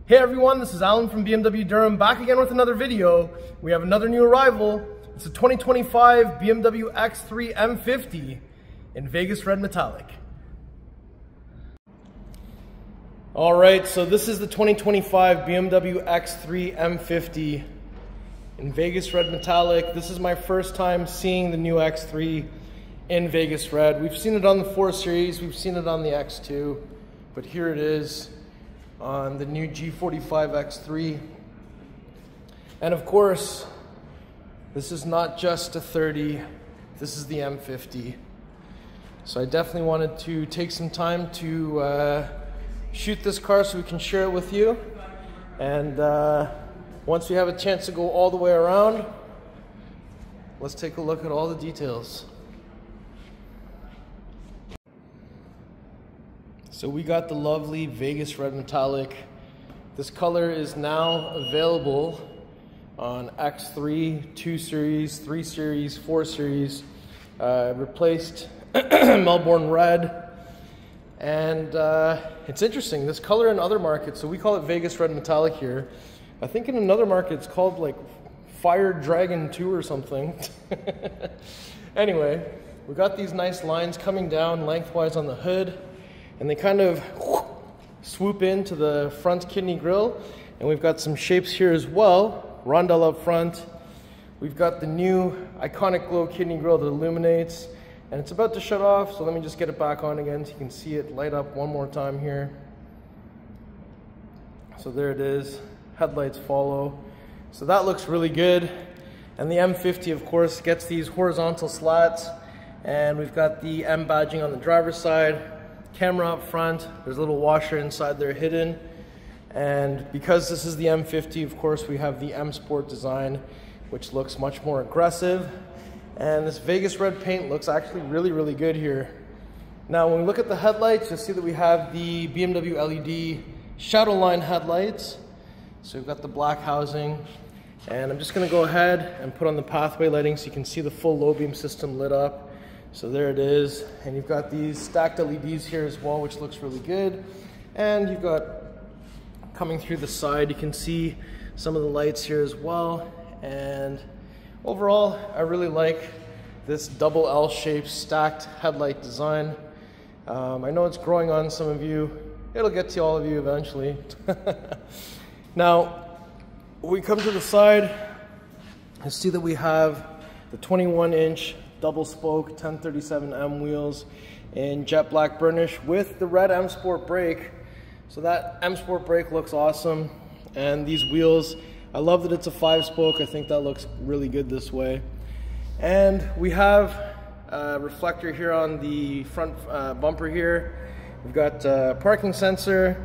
Hey everyone, this is Alan from BMW Durham, back again with another video. We have another new arrival. It's a 2025 BMW X3 M50 in Vegas Red Metallic. Alright, so this is the 2025 BMW X3 M50 in Vegas Red Metallic. This is my first time seeing the new X3 in Vegas Red. We've seen it on the 4 Series, we've seen it on the X2, but here it is on the new G45 X3. And of course, this is not just a 30, this is the M50. So I definitely wanted to take some time to shoot this car so we can share it with you. And once we have a chance to go all the way around, let's take a look at all the details. So we got the lovely Vegas Red Metallic. This color is now available on X3, 2 Series, 3 Series, 4 Series. Replaced Melbourne Red. And it's interesting, this color in other markets, so we call it Vegas Red Metallic here. I think in another market it's called like Fire Dragon 2 or something. Anyway, we got these nice lines coming down lengthwise on the hood. And they kind of swoop into the front kidney grille. And we've got some shapes here as well. Rondelle up front. We've got the new iconic glow kidney grille that illuminates. And it's about to shut off, so let me just get it back on again so you can see it light up one more time here. So there it is. Headlights follow. So that looks really good. And the M50, of course, gets these horizontal slats. And we've got the M badging on the driver's side. Camera up front, there's a little washer inside there hidden. And because this is the M50, of course, we have the M Sport design, which looks much more aggressive. And this Vegas Red paint looks actually really, really good here. Now, when we look at the headlights, you'll see that we have the BMW LED shadow line headlights. So we've got the black housing. And I'm just gonna go ahead and put on the pathway lighting so you can see the full low beam system lit up. So there it is, and you've got these stacked LEDs here as well, which looks really good. And you've got, coming through the side, you can see some of the lights here as well. And overall, I really like this double L-shaped stacked headlight design. I know it's growing on some of you. It'll get to all of you eventually. Now, when we come to the side, you see that we have the 21-inch double spoke 1037M wheels in jet black burnish with the red M Sport brake. So that M Sport brake looks awesome. And these wheels, I love that it's a 5-spoke. I think that looks really good this way. And we have a reflector here on the front bumper here. We've got a parking sensor.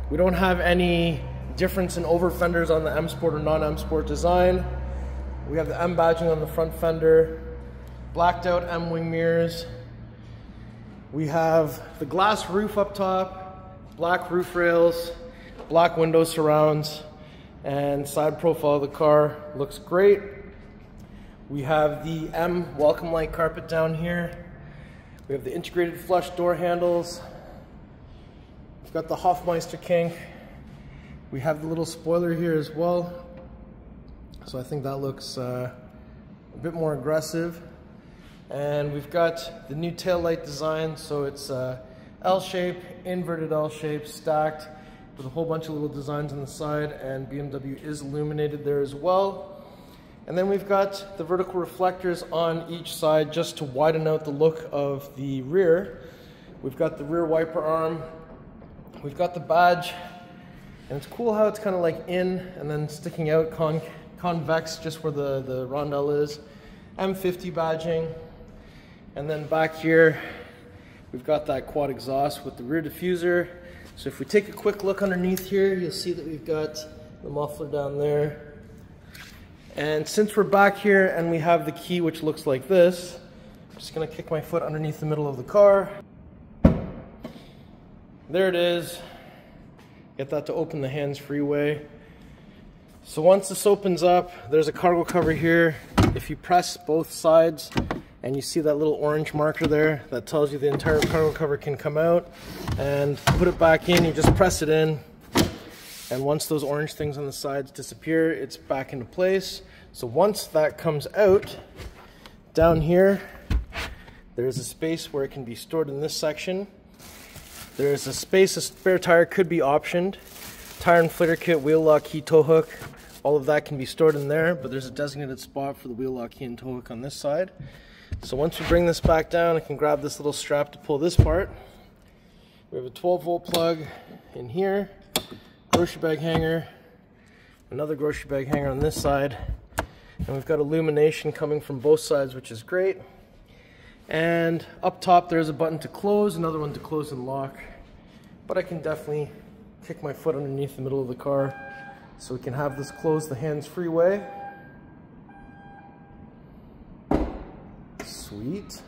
We don't have any difference in over fenders on the M Sport or non-M Sport design. We have the M badging on the front fender. Blacked out M-wing mirrors. We have the glass roof up top, black roof rails, black window surrounds, and side profile of the car looks great. We have the M welcome light carpet down here. We have the integrated flush door handles. We've got the Hofmeister kink. We have the little spoiler here as well. So I think that looks a bit more aggressive. And we've got the new tail light design, so it's L-shape, inverted L-shape, stacked with a whole bunch of little designs on the side, and BMW is illuminated there as well. And then we've got the vertical reflectors on each side just to widen out the look of the rear. We've got the rear wiper arm, we've got the badge, and it's cool how it's kind of like in and then sticking out convex just where the rondelle is. M50 badging. And then back here, we've got that quad exhaust with the rear diffuser. So if we take a quick look underneath here, you'll see that we've got the muffler down there. And since we're back here and we have the key, which looks like this, I'm just gonna kick my foot underneath the middle of the car. There it is. Get that to open the hands-free way. So once this opens up, there's a cargo cover here. If you press both sides, and you see that little orange marker there that tells you the entire cargo cover can come out, and put it back in. You just press it in And once those orange things on the sides disappear, it's back into place. So once that comes out, down here, there's a space where it can be stored in this section. There's a space, a spare tire could be optioned. Tire inflator kit, wheel lock key, tow hook, all of that can be stored in there, but there's a designated spot for the wheel lock key and tow hook on this side. So once we bring this back down, I can grab this little strap to pull this part. We have a 12-volt plug in here, grocery bag hanger, another grocery bag hanger on this side, and we've got illumination coming from both sides, which is great. And up top there's a button to close, another one to close and lock, but I can definitely kick my foot underneath the middle of the car so we can have this closed the hands-free way. Sweet.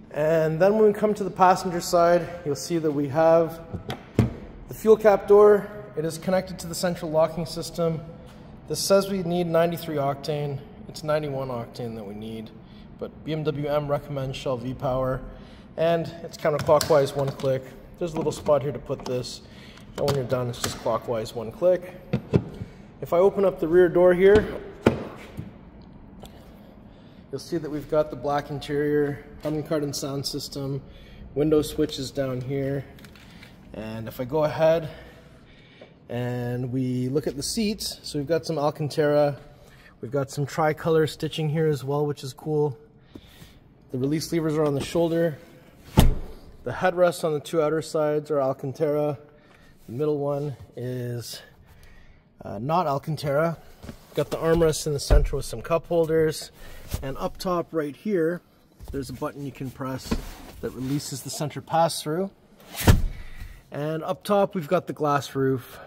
And then when we come to the passenger side, you'll see that we have the fuel cap door. It is connected to the central locking system. This says we need 93 octane. It's 91 octane that we need, but BMW M recommends Shell V-Power, and it's counterclockwise one click. There's a little spot here to put this, and when you're done, it's just clockwise one click. If I open up the rear door here, you'll see that we've got the black interior, Harman Kardon sound system, window switches down here. And if I go ahead and we look at the seats, so we've got some Alcantara, we've got some tricolor stitching here as well, which is cool. The release levers are on the shoulder. The headrests on the two outer sides are Alcantara. The middle one is not Alcantara. Got the armrests in the center with some cup holders, and up top right here there's a button you can press that releases the center pass-through. And up top we've got the glass roof,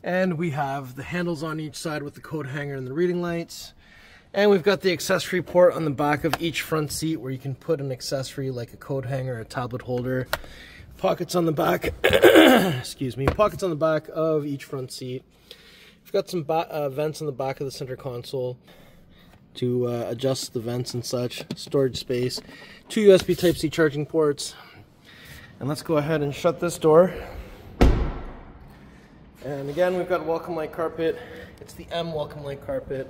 and we have the handles on each side with the coat hanger and the reading lights, and we've got the accessory port on the back of each front seat where you can put an accessory like a coat hanger, a tablet holder, pockets on the back excuse me, pockets on the back of each front seat. We've got some vents on the back of the center console to adjust the vents and such, storage space, two USB Type-C charging ports. And let's go ahead and shut this door. And again, we've got welcome light carpet. It's the M welcome light carpet.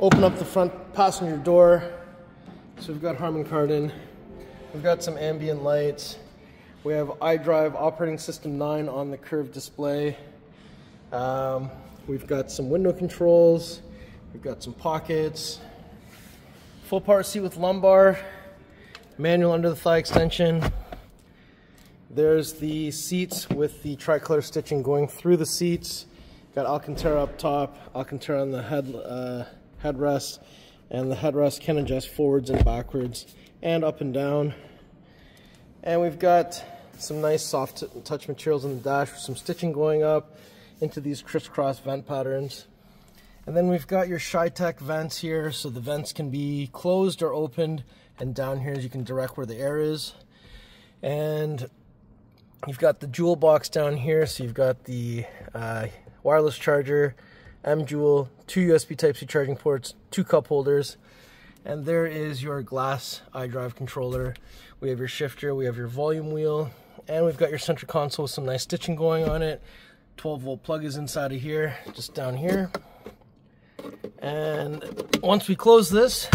Open up the front passenger door. So we've got Harman Kardon. We've got some ambient lights. We have iDrive operating system 9 on the curved display. We've got some window controls, we've got some pockets, full power seat with lumbar, manual under the thigh extension. There's the seats with the tricolor stitching going through the seats. Got Alcantara up top, Alcantara on the headrest, and the headrest can adjust forwards and backwards and up and down. And we've got some nice soft touch materials on the dash with some stitching going up into these crisscross vent patterns. And then we've got your Shytech vents here, so the vents can be closed or opened, and down here you can direct where the air is. And you've got the jewel box down here, so you've got the wireless charger, M jewel, two USB Type-C charging ports, two cup holders, and there is your glass iDrive controller. We have your shifter, we have your volume wheel, and we've got your center console with some nice stitching going on it. 12-volt plug is inside of here, just down here. And once we close this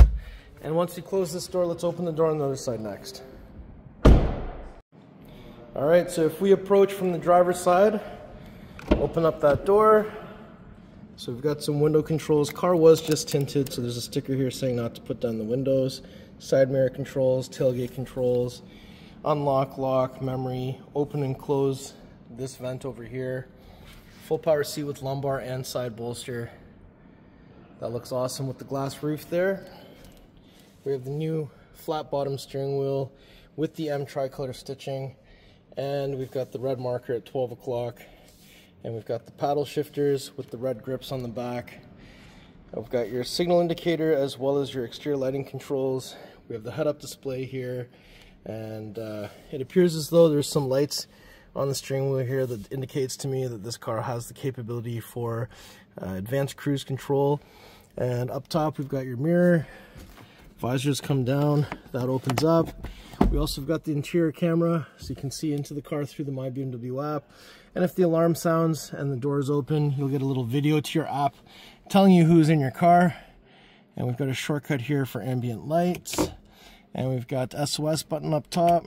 door, let's open the door on the other side next. Alright, so if we approach from the driver's side, open up that door. So we've got some window controls. Car was just tinted, so there's a sticker here saying not to put down the windows. Side mirror controls, tailgate controls, unlock, lock, memory, open and close this vent over here. Full power seat with lumbar and side bolster. That looks awesome with the glass roof there. We have the new flat bottom steering wheel with the M tricolor stitching, and we've got the red marker at 12 o'clock, and we've got the paddle shifters with the red grips on the back. We've got your signal indicator as well as your exterior lighting controls. We have the head-up display here, and it appears as though there's some lights on the steering wheel here that indicates to me that this car has the capability for advanced cruise control. And up top we've got your mirror, Visors come down, that opens up. We also have got the interior camera, so you can see into the car through the My BMW app. And if the alarm sounds and the door is open, you'll get a little video to your app telling you who's in your car. And we've got a shortcut here for ambient lights. And we've got the SOS button up top.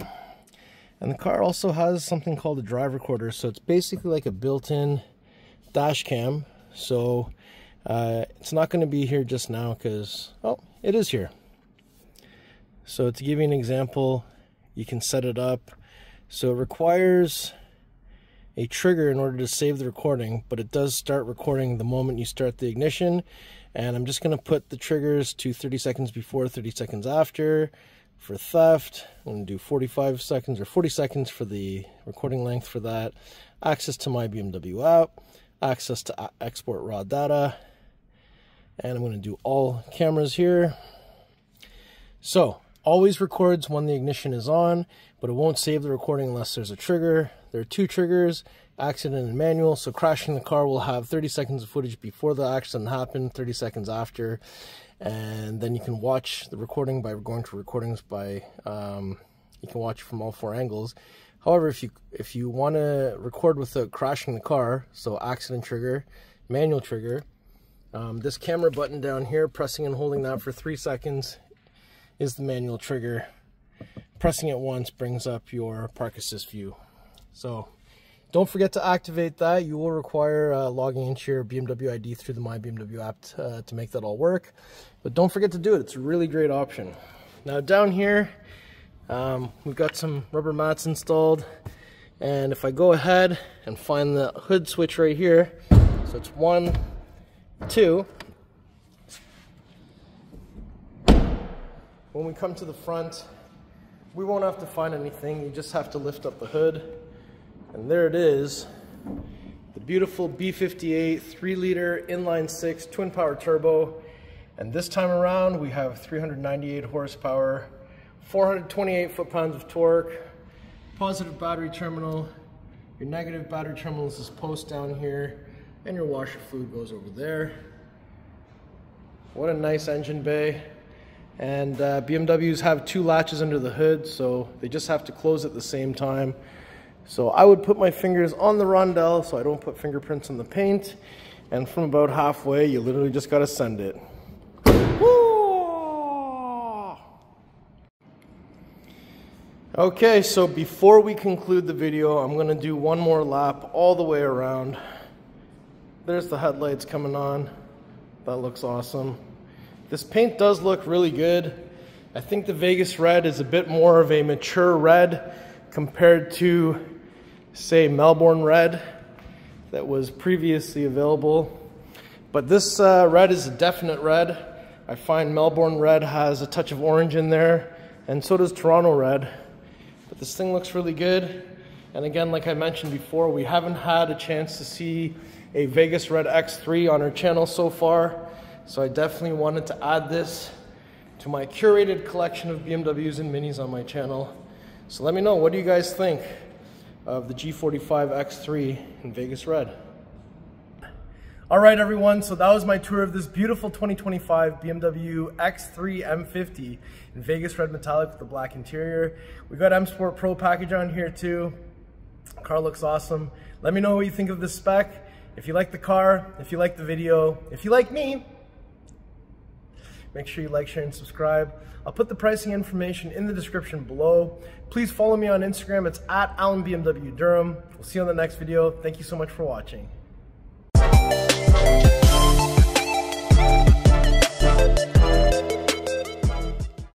And the car also has something called a drive recorder. So it's basically like a built-in dash cam. So it's not going to be here just now because, oh, it is here. So to give you an example, you can set it up. So it requires a trigger in order to save the recording, but it does start recording the moment you start the ignition. And I'm just going to put the triggers to 30 seconds before, 30 seconds after. For theft, I'm going to do 45 seconds or 40 seconds for the recording length for that. Access to my BMW app, access to export raw data, and I'm going to do all cameras here. So always records when the ignition is on, but it won't save the recording unless there's a trigger. There are two triggers, accident and manual. So crashing the car will have 30 seconds of footage before the accident happened, 30 seconds after, and then you can watch the recording by going to recordings by, you can watch it from all four angles. However, if you want to record without crashing the car, so accident trigger, manual trigger, this camera button down here, pressing and holding that for 3 seconds is the manual trigger. Pressing it once brings up your park assist view. So don't forget to activate that. You will require logging into your BMW ID through the My BMW app to make that all work. But don't forget to do it. It's a really great option. Now down here, we've got some rubber mats installed. And if I go ahead and find the hood switch right here, so it's 1, 2. When we come to the front, we won't have to find anything. You just have to lift up the hood. And there it is, the beautiful B58 3-liter inline-six twin power turbo. And this time around we have 398 horsepower, 428 foot-pounds of torque, positive battery terminal. Your negative battery terminal is this post down here, and your washer fluid goes over there. What a nice engine bay. And BMWs have 2 latches under the hood, so they just have to close at the same time. So I would put my fingers on the rondelle so I don't put fingerprints on the paint. And from about halfway, you literally just gotta send it. Woo! Okay, so before we conclude the video, I'm gonna do one more lap all the way around. There's the headlights coming on. That looks awesome. This paint does look really good. I think the Vegas red is a bit more of a mature red compared to, say, Melbourne red that was previously available. But this red is a definite red. I find Melbourne red has a touch of orange in there, and so does Toronto red. But this thing looks really good. And again, like I mentioned before, we haven't had a chance to see a Vegas red X3 on our channel so far. So I definitely wanted to add this to my curated collection of BMWs and Minis on my channel. So let me know, what do you guys think of the G45 X3 in Vegas red? All right, everyone, so that was my tour of this beautiful 2025 BMW X3 M50 in Vegas red metallic with the black interior. We got M Sport Pro package on here too. The car looks awesome. Let me know what you think of this spec. If you like the car, if you like the video, if you like me, make sure you like, share, and subscribe. I'll put the pricing information in the description below. Please follow me on Instagram. It's @AlanBMWDurham. We'll see you on the next video. Thank you so much for watching.